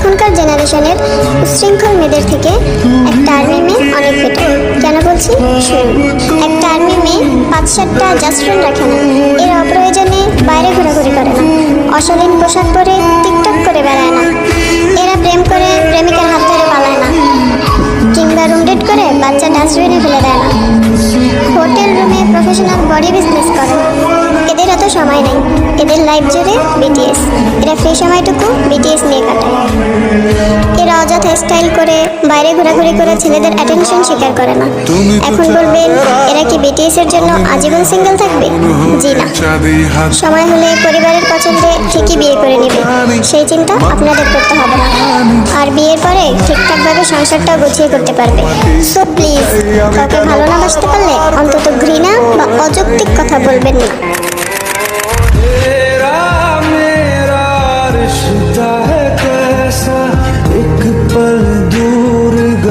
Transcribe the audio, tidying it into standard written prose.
এখনকার জেনারেশনের উচ্ছৃঙ্খল মেয়েদের থেকে একটা আর্মি মেয়ে অনেক বেটার। কেন বলছি শুনুন। একটা আর্মি মেয়ে 5-7টা জাস্ট ফ্রেন্ড রাখে না, এরা অপ্রয়োজনে বাইরে ঘোরাঘুরি করে না, অশালীন পোশাক পরে টিকটক করে বেড়ায় না, এরা প্রেম করে প্রেমিকার হাত ধরে পালায় না, কিংবা রুম ডেট করে বাচ্চা ডাস্টবিনে ফেলে দেয় না, হোটেল রুমে প্রফেশনাল বডি বিজনেস করে না। এদের এত সময় নেই, এদের লাইফ জুড়ে বিটিএস। এরা ফ্রি সময়টুকু বিটিএস নিয়ে কাটায়। এরা অযথা স্টাইল করে বাইরে ঘোরাঘুরি করে ছেলেদের অ্যাটেনশন স্বীকার করে না। এখন বলবেন এরা কি বিটিএস এর জন্য আজীবন সিঙ্গেল থাকবে? জি না, সময় হলে পরিবারের পছন্দে ঠিকই বিয়ে করে নেবে, সেই চিন্তা আপনাদের করতে হবে না। আর বিয়ের পরে ঠিকঠাকভাবে সংসারটাও গুছিয়ে করতে পারবে। সো প্লিজ, কাউকে ভালো না বাসতে পারলে অন্তত ঘৃণা বা অযৌক্তিক কথা বলবেন না।